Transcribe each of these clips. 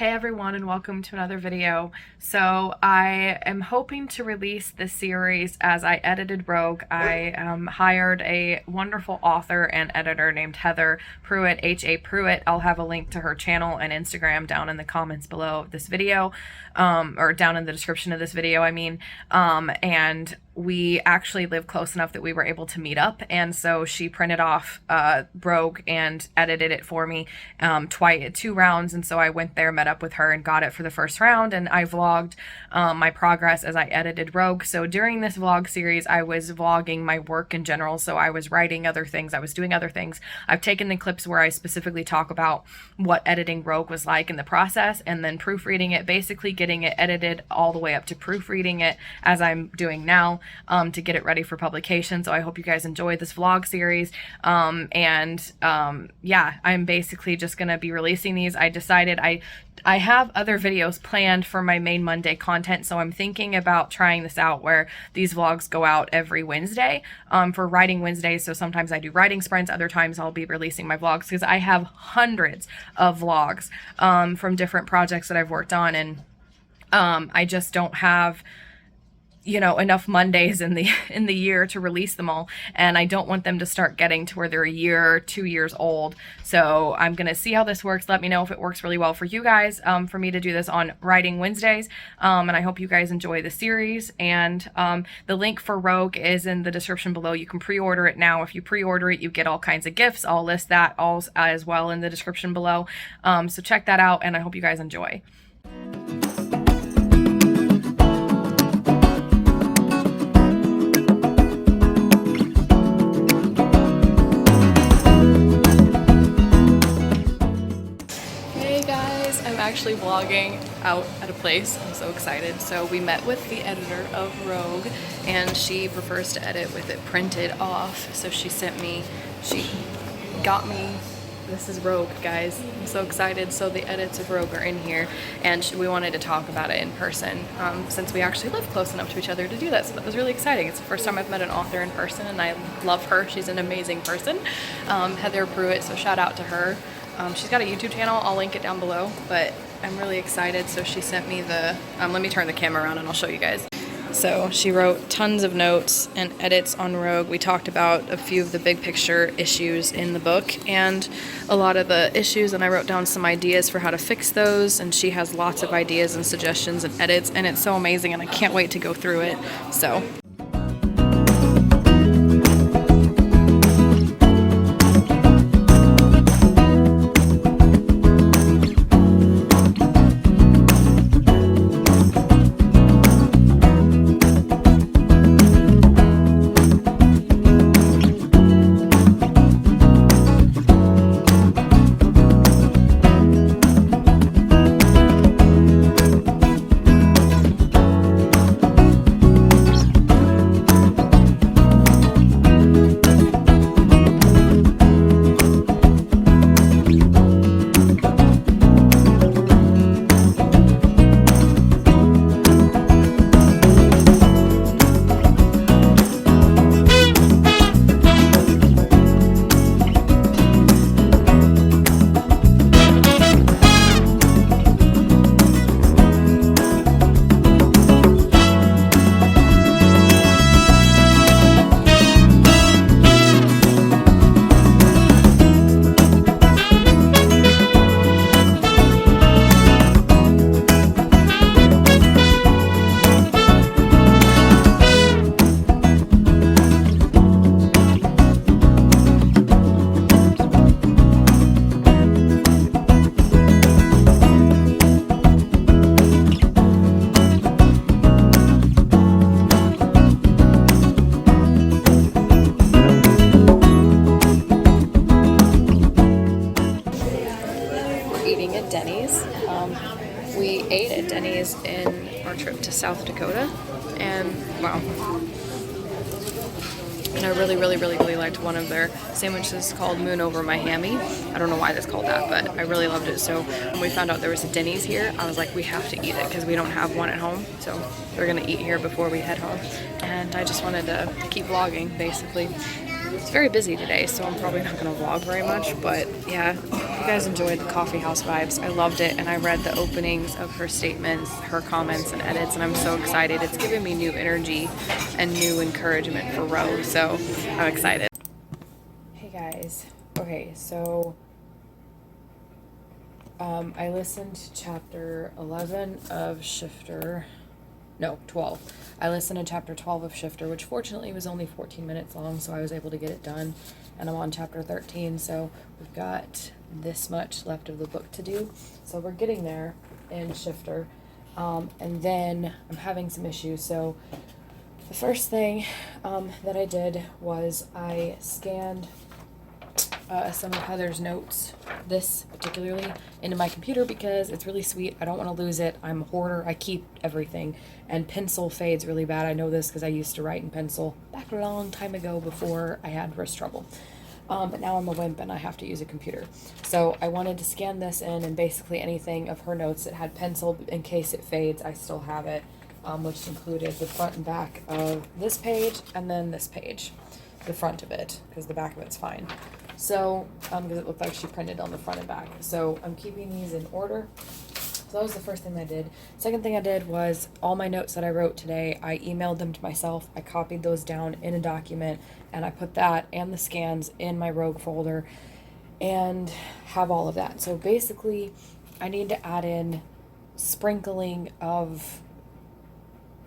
Hey everyone, and welcome to another video. So I am hoping to release this series as I edited Rogue. I hired a wonderful author and editor named Heather Pruitt, H.A. Pruitt. I'll have a link to her channel and Instagram down in the comments below of this video, or down in the description of this video, I mean. And we actually live close enough that we were able to meet up, and so she printed off Rogue and edited it for me two rounds, and so I went there, met up with her, and got it for the first round, and I vlogged my progress as I edited Rogue. So during this vlog series, I was vlogging my work in general, so I was writing other things, I was doing other things. I've taken the clips where I specifically talk about what editing Rogue was like in the process, and then proofreading it, basically getting it edited all the way up to proofreading it as I'm doing now, to get it ready for publication. So I hope you guys enjoyed this vlog series. Yeah, I'm basically just gonna be releasing these. I decided I have other videos planned for my main Monday content, so I'm thinking about trying this out where these vlogs go out every Wednesday for writing Wednesdays. So sometimes I do writing sprints, other times I'll be releasing my vlogs, because I have hundreds of vlogs from different projects that I've worked on, and I just don't have, you know, enough Mondays in the year to release them all, and I don't want them to start getting to where they're a year, 2 years old. So I'm gonna see how this works. Let me know if it works really well for you guys, for me to do this on writing Wednesdays, and I hope you guys enjoy the series. And the link for Rogue is in the description below. You can pre-order it now. If you pre-order it, you get all kinds of gifts. I'll list that all as well in the description below, so check that out, and I hope you guys enjoy. Actually vlogging out at a place. I'm so excited. So we met with the editor of Rogue, and she prefers to edit with it printed off. So she got me, this is Rogue, guys. I'm so excited. So the edits of Rogue are in here, and we wanted to talk about it in person, since we actually live close enough to each other to do that. So that was really exciting. It's the first time I've met an author in person, and I love her. She's an amazing person, Heather Pruitt, so shout out to her. She's got a YouTube channel, I'll link it down below, but I'm really excited. So she sent me the, let me turn the camera around and I'll show you guys. So she wrote tons of notes and edits on Rogue. We talked about a few of the big picture issues in the book and a lot of the issues, and I wrote down some ideas for how to fix those, and she has lots of ideas and suggestions and edits, and it's so amazing, and I can't wait to go through it. So we ate at Denny's in our trip to South Dakota, and wow. And I really liked one of their sandwiches called Moon Over My Hammy. I don't know why that's called that, but I really loved it. So when we found out there was a Denny's here, I was like, we have to eat it because we don't have one at home. So we're gonna eat here before we head home. And I just wanted to keep vlogging, basically. It's very busy today, so I'm probably not going to vlog very much, but yeah, if you guys enjoyed the coffee house vibes, I loved it, and I read the openings of her statements, her comments and edits, and I'm so excited. It's giving me new energy and new encouragement for Rogue, so I'm excited. Hey guys, okay, so I listened to chapter 11 of Shifter. No, 12. I listened to chapter 12 of Shifter, which fortunately was only 14 minutes long, so I was able to get it done. And I'm on chapter 13, so we've got this much left of the book to do. So we're getting there in Shifter. And then I'm having some issues. So the first thing that I did was I scanned some of Heather's notes, this particularly, into my computer because it's really sweet. I don't want to lose it. I'm a hoarder. I keep everything. And pencil fades really bad. I know this because I used to write in pencil back a long time ago before I had wrist trouble. But now I'm a wimp and I have to use a computer. So I wanted to scan this in, and basically anything of her notes that had pencil, in case it fades, I still have it, which included the front and back of this page and then this page. The front of it, because the back of it's fine. So, because it looked like she printed on the front and back. So I'm keeping these in order. So that was the first thing I did. Second thing I did was all my notes that I wrote today, I emailed them to myself. I copied those down in a document, and I put that and the scans in my Rogue folder and have all of that. So basically, I need to add in sprinkling of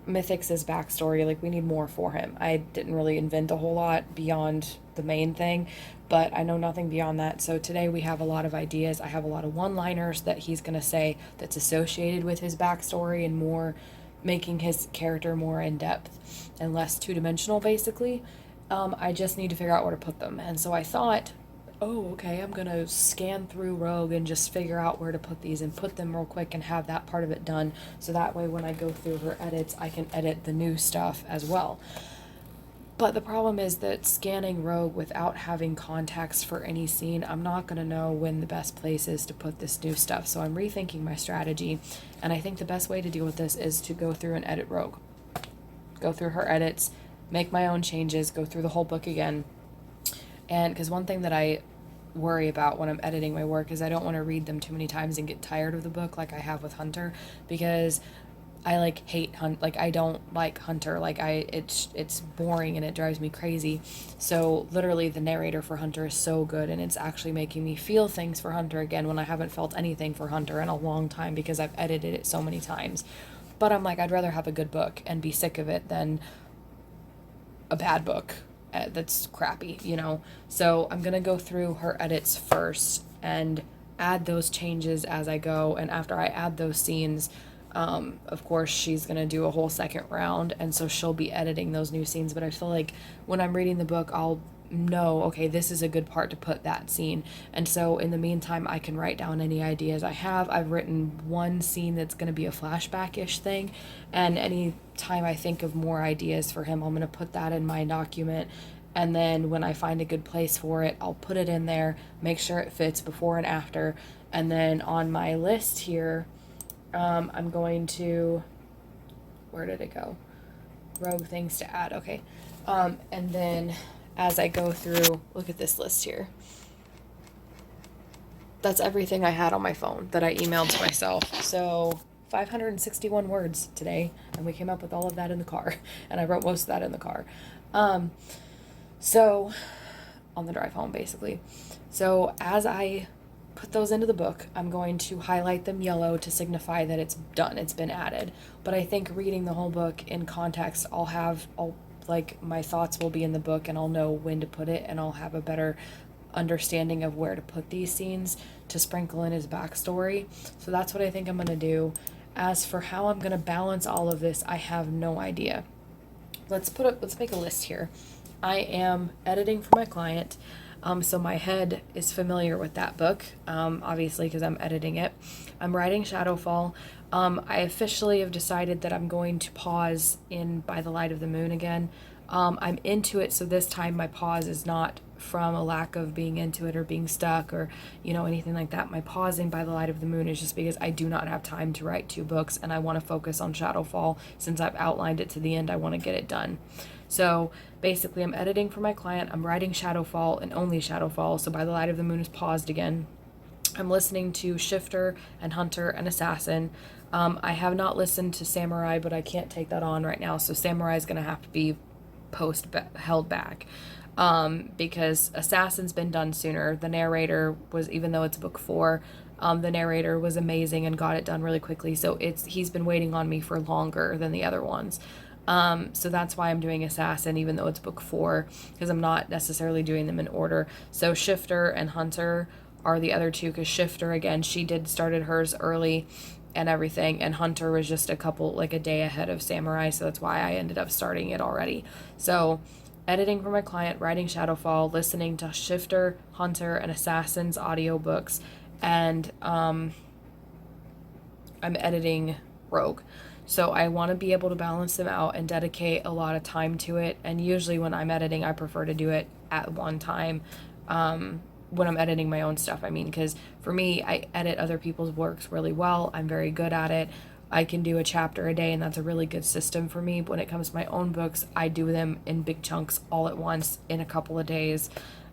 Mythic's backstory. Like, we need more for him. I didn't really invent a whole lot beyond the main thing, but I know nothing beyond that. So today we have a lot of ideas. I have a lot of one-liners that he's going to say that's associated with his backstory, and more making his character more in-depth and less two-dimensional, basically. I just need to figure out where to put them. And so I thought, oh, okay, I'm going to scan through Rogue and just figure out where to put these and put them real quick and have that part of it done. So that way when I go through her edits, I can edit the new stuff as well. But the problem is that scanning Rogue without having context for any scene, I'm not going to know when the best place is to put this new stuff. So I'm rethinking my strategy. And I think the best way to deal with this is to go through and edit Rogue. Go through her edits, make my own changes, go through the whole book again. And because one thing that I worry about when I'm editing my work is I don't want to read them too many times and get tired of the book like I have with Hunter, because I hate I don't like Hunter. It's boring and it drives me crazy. So literally the narrator for Hunter is so good, and it's actually making me feel things for Hunter again when I haven't felt anything for Hunter in a long time because I've edited it so many times. But I'm like, I'd rather have a good book and be sick of it than a bad book that's crappy, So I'm gonna go through her edits first and add those changes as I go. And after I add those scenes, of course she's gonna do a whole second round, and so she'll be editing those new scenes. But I feel like when I'm reading the book, I'll know, okay, this is a good part to put that scene. And so in the meantime, I can write down any ideas I have. I've written one scene that's going to be a flashback-ish thing, and any time I think of more ideas for him, I'm going to put that in my document. And then when I find a good place for it, I'll put it in there, make sure it fits before and after. And then on my list here, I'm going to, where did it go? Rogue things to add. Okay. And then as I go through, look at this list here. That's everything I had on my phone that I emailed to myself. So 561 words today, and we came up with all of that in the car, and I wrote most of that in the car. So on the drive home, basically. So as I put those into the book, I'm going to highlight them yellow to signify that it's done, it's been added. But I think reading the whole book in context, my thoughts will be in the book, and I'll know when to put it, and I'll have a better understanding of where to put these scenes to sprinkle in his backstory. So that's what I think I'm going to do. As for how I'm going to balance all of this, I have no idea. Let's make a list here. I am editing for my client. So my head is familiar with that book, obviously, because I'm editing it. I'm writing Shadowfall. I officially have decided that I'm going to pause in By the Light of the Moon again. I'm into it, so this time my pause is not from a lack of being into it or being stuck or, anything like that. My pausing by the light of the moon is just because I do not have time to write 2 books, and I want to focus on Shadowfall. Since I've outlined it to the end, I want to get it done. So basically, I'm editing for my client, I'm writing Shadowfall and only Shadowfall, so by the light of the moon is paused again. I'm listening to Shifter and Hunter and Assassin. I have not listened to Samurai, but I can't take that on right now, so Samurai is going to have to be held back. Because Assassin's been done sooner. The narrator was, even though it's book 4, the narrator was amazing and got it done really quickly, so he's been waiting on me for longer than the other ones. So that's why I'm doing Assassin, even though it's book 4, because I'm not necessarily doing them in order. So Shifter and Hunter are the other 2, because Shifter, again, she started hers early and everything, and Hunter was just a day ahead of Samurai, so that's why I ended up starting it already. So editing for my client, writing Shadowfall, listening to Shifter, Hunter, and Assassin's audiobooks, and I'm editing Rogue. So I want to be able to balance them out and dedicate a lot of time to it, and usually when I'm editing, I prefer to do it at one time, when I'm editing my own stuff, because for me, I edit other people's works really well. I'm very good at it. I can do a chapter a day, and that's a really good system for me. But when it comes to my own books, I do them in big chunks all at once in a couple of days.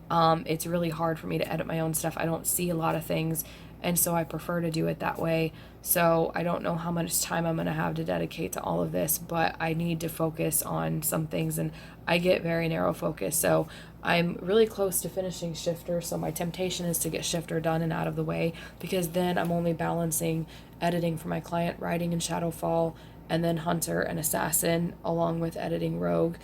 It's really hard for me to edit my own stuff. I don't see a lot of things, and so I prefer to do it that way. So I don't know how much time I'm going to have to dedicate to all of this, but I need to focus on some things, and I get very narrow focus. So I'm really close to finishing Shifter, so my temptation is to get Shifter done and out of the way, because then I'm only balancing editing for my client, writing in Shadowfall, and then Hunter and Assassin, along with editing Rogue,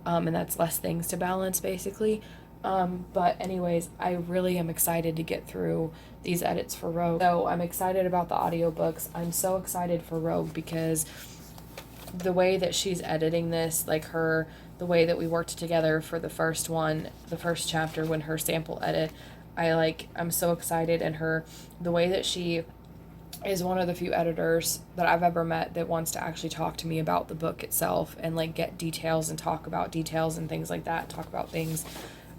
and that's less things to balance, basically. But anyways, I really am excited to get through these edits for Rogue. So I'm excited about the audiobooks. I'm so excited for Rogue because the way that she's editing this, the way that we worked together for the first chapter, when her sample edit, I'm so excited. And the way that she is one of the few editors that I've ever met that wants to actually talk to me about the book itself and get details and talk about details and things like that, talk about things.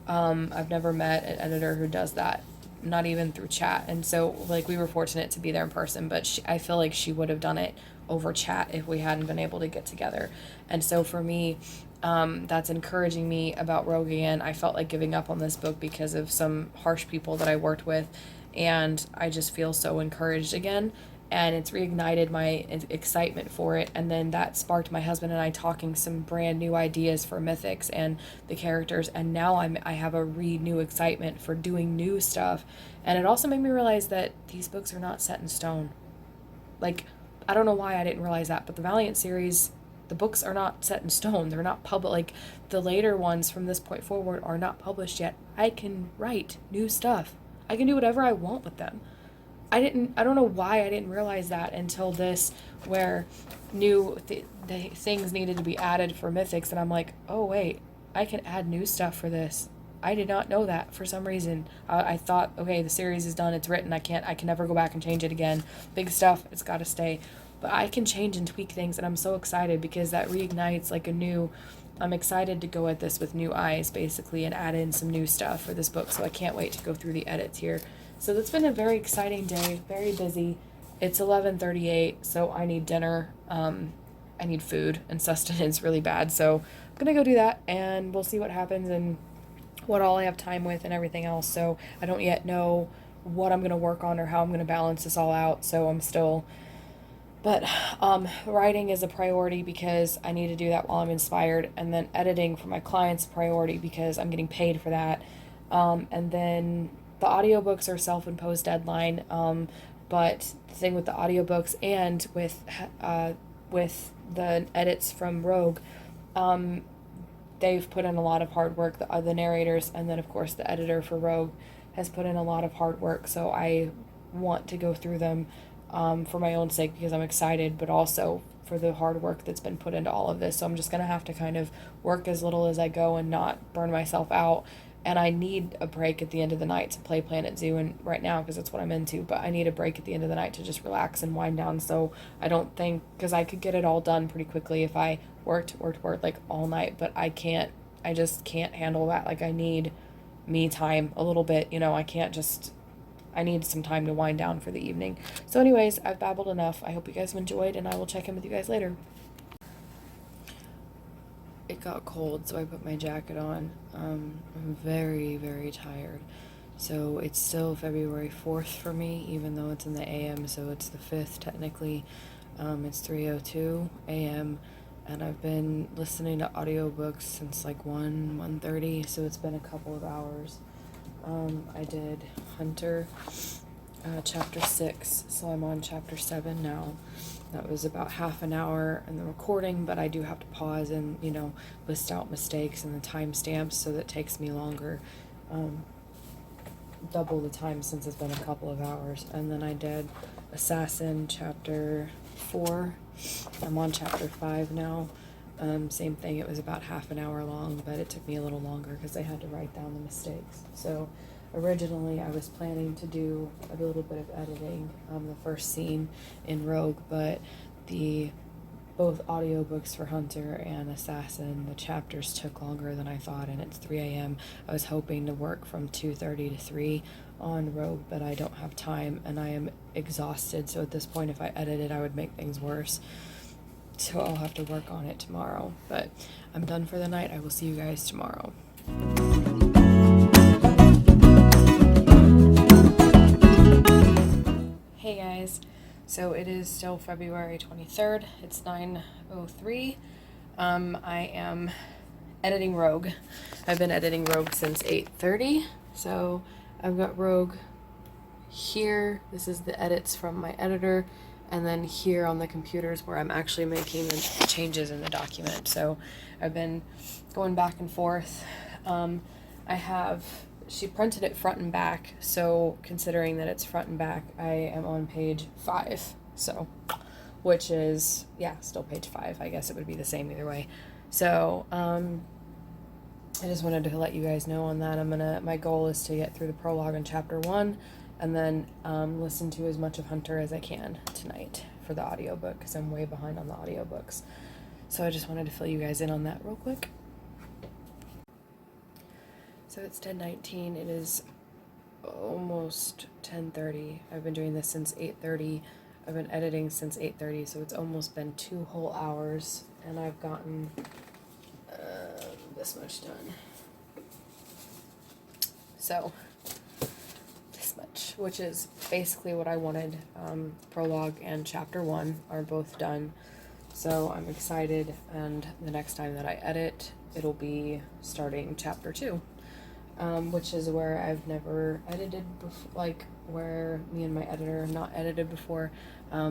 I've never met an editor who does that, not even through chat. And so we were fortunate to be there in person, but I feel like she would have done it over chat if we hadn't been able to get together. And so for me, that's encouraging me about Rogue again. I felt like giving up on this book because of some harsh people that I worked with, and I just feel so encouraged again, and it's reignited my excitement for it. And then that sparked my husband and I talking some brand new ideas for Mythics and the characters, and now I have a new excitement for doing new stuff. And it also made me realize that these books are not set in stone. I don't know why I didn't realize that, but the Valiant series, the books are not set in stone. They're not public. The later ones from this point forward are not published yet. I can write new stuff. I can do whatever I want with them. I don't know why I didn't realize that until this, where new things needed to be added for Mythics, and I'm like, oh wait, I can add new stuff for this. I did not know that for some reason. I thought, okay, the series is done, it's written, I can never go back and change it again. Big stuff, it's got to stay. But I can change and tweak things, and I'm so excited because that reignites I'm excited to go at this with new eyes, basically, and add in some new stuff for this book. So I can't wait to go through the edits here. So that's been a very exciting day, very busy. It's 11:38, so I need dinner. I need food and sustenance really bad. So I'm going to go do that, and we'll see what happens and what all I have time with and everything else. So I don't yet know what I'm going to work on or how I'm going to balance this all out. So I'm still... But writing is a priority because I need to do that while I'm inspired. And then editing for my clients priority because I'm getting paid for that. And then the audiobooks are self-imposed deadline. But the thing with the audiobooks and with the edits from Rogue, they've put in a lot of hard work. The narrators, and then of course the editor for Rogue has put in a lot of hard work. So I want to go through them for my own sake because I'm excited, but also for the hard work that's been put into all of this. So I'm just going to have to kind of work as little as I go and not burn myself out. And I need a break at the end of the night to play Planet Zoo and right now because that's what I'm into. But I need a break at the end of the night to just relax and wind down. So I don't think, because I could get it all done pretty quickly if I worked all night, but I just can't handle that. I need me time a little bit. I can't just, I need some time to wind down for the evening. So anyways, I've babbled enough. I hope you guys have enjoyed, and I will check in with you guys later. It got cold, so I put my jacket on. I'm very, very tired. So it's still February 4th for me, even though it's in the AM, so it's the 5th technically. It's 3:02 AM, and I've been listening to audiobooks since like 1:30, so it's been a couple of hours. I did Hunter, chapter 6, so I'm on chapter 7 now. That was about half an hour in the recording, but I do have to pause and, list out mistakes and the timestamps, so that takes me longer. Double the time since it's been a couple of hours. And then I did Assassin chapter 4. I'm on chapter 5 now. Same thing, it was about half an hour long, but it took me a little longer because I had to write down the mistakes. So originally I was planning to do a little bit of editing, the first scene in Rogue, but both audiobooks for Hunter and Assassin, the chapters took longer than I thought, and it's 3 a.m. I was hoping to work from 2:30 to 3 on Rogue, but I don't have time, and I am exhausted, so at this point if I edited I would make things worse. So I'll have to work on it tomorrow, but I'm done for the night. I will see you guys tomorrow. Hey guys, so it is still February 23rd. It's 9:03. I am editing Rogue. I've been editing Rogue since 8:30. So I've got Rogue here. This is the edits from my editor. And then here on the computers where I'm actually making the changes in the document. So I've been going back and forth. She printed it front and back, so considering that it's front and back, I am on page 5, so, which is, still page 5, I guess it would be the same either way. So, I just wanted to let you guys know on that. My goal is to get through the prologue in chapter 1, and then listen to as much of Hunter as I can tonight for the audiobook, because I'm way behind on the audiobooks. So I just wanted to fill you guys in on that real quick. So it's 10:19, it is almost 10:30. I've been doing this since 8:30. I've been editing since 8:30, so it's almost been 2 whole hours, and I've gotten this much done. So, this much, which is basically what I wanted. Prologue and chapter 1 are both done, so I'm excited, and the next time that I edit, it'll be starting chapter 2. Which is where I've never edited before, like where me and my editor have not edited before,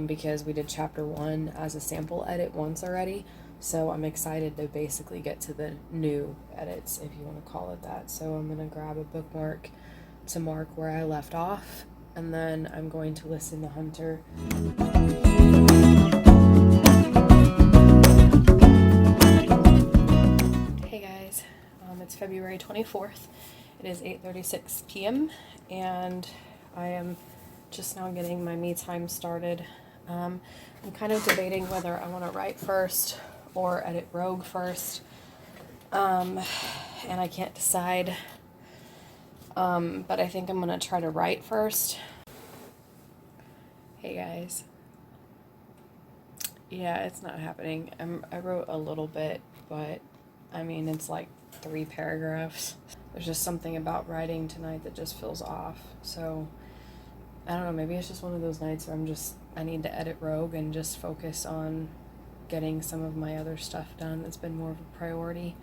because we did chapter 1 as a sample edit once already. So I'm excited to basically get to the new edits, if you want to call it that. So I'm going to grab a bookmark to mark where I left off, and then I'm going to listen to Hunter. Hey guys, it's February 24th. It is 8:36 p.m. and I am just now getting my me time started. I'm kind of debating whether I want to write first or edit Rogue first, and I can't decide, but I think I'm going to try to write first. Hey guys. Yeah, it's not happening. I wrote a little bit, but I mean, it's like 3 paragraphs. There's just something about writing tonight that just feels off. So, I don't know, maybe it's just one of those nights where I need to edit Rogue and just focus on getting some of my other stuff done that's been more of a priority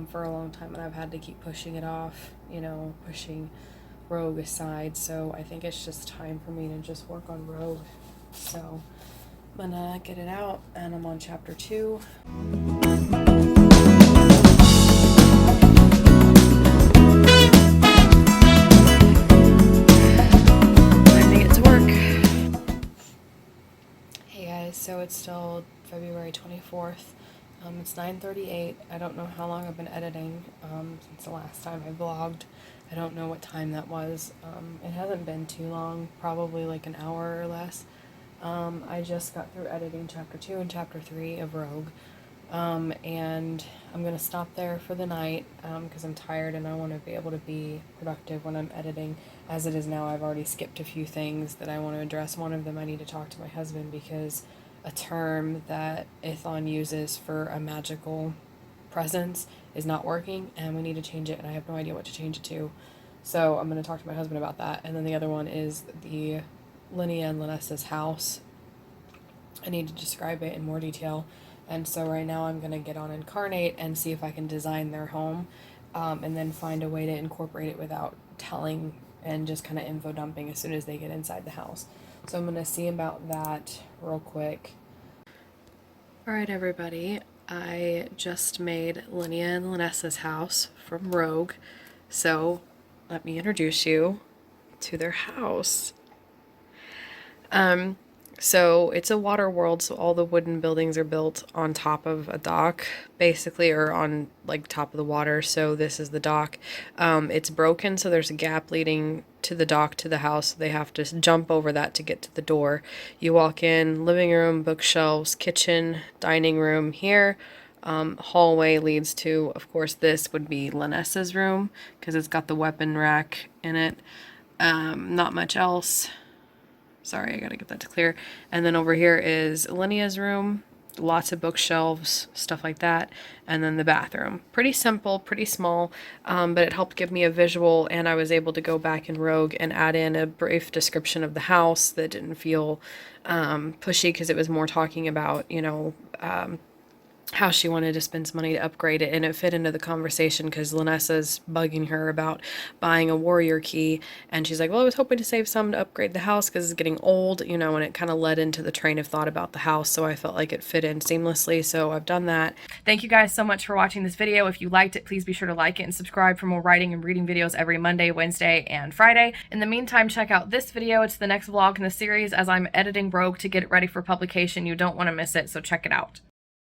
for a long time, and I've had to keep pushing it off, pushing Rogue aside. So I think it's just time for me to just work on Rogue. So I'm gonna get it out, and I'm on chapter 2. So it's still February 24th. It's 9:38. I don't know how long I've been editing since the last time I vlogged. I don't know what time that was. It hasn't been too long, probably like an hour or less. I just got through editing chapter 2 and chapter 3 of Rogue. And I'm going to stop there for the night because I'm tired and I want to be able to be productive when I'm editing. As it is now, I've already skipped a few things that I want to address. One of them, I need to talk to my husband because a term that Ithon uses for a magical presence is not working and we need to change it, and I have no idea what to change it to. So I'm going to talk to my husband about that. And then the other one is the Linnea and Linessa's house. I need to describe it in more detail. And so right now I'm going to get on Incarnate and see if I can design their home, and then find a way to incorporate it without telling and just kind of info dumping as soon as they get inside the house. So I'm going to see about that real quick. Alright everybody, I just made Linnea and Linessa's house from Rogue. So let me introduce you to their house. So it's a water world, so all the wooden buildings are built on top of a dock, basically, or on like top of the water. So this is the dock. It's broken, so there's a gap leading to the dock to the house. So they have to jump over that to get to the door. You walk in, living room, bookshelves, kitchen, dining room here. Hallway leads to, of course, this would be Linessa's room because it's got the weapon rack in it. Not much else. Sorry, I gotta get that to clear. And then over here is Linnea's room, lots of bookshelves, stuff like that, and then the bathroom. Pretty simple, pretty small, but it helped give me a visual, and I was able to go back in Rogue and add in a brief description of the house that didn't feel pushy, because it was more talking about, you know, how she wanted to spend some money to upgrade it, and it fit into the conversation because Linessa's bugging her about buying a warrior key, and she's like, well, I was hoping to save some to upgrade the house because it's getting old, you know, and it kind of led into the train of thought about the house, so I felt like it fit in seamlessly, so I've done that. Thank you guys so much for watching this video. If you liked it, please be sure to like it and subscribe for more writing and reading videos every Monday, Wednesday, and Friday. In the meantime, check out this video. It's the next vlog in the series as I'm editing Rogue to get it ready for publication. You don't want to miss it, so check it out.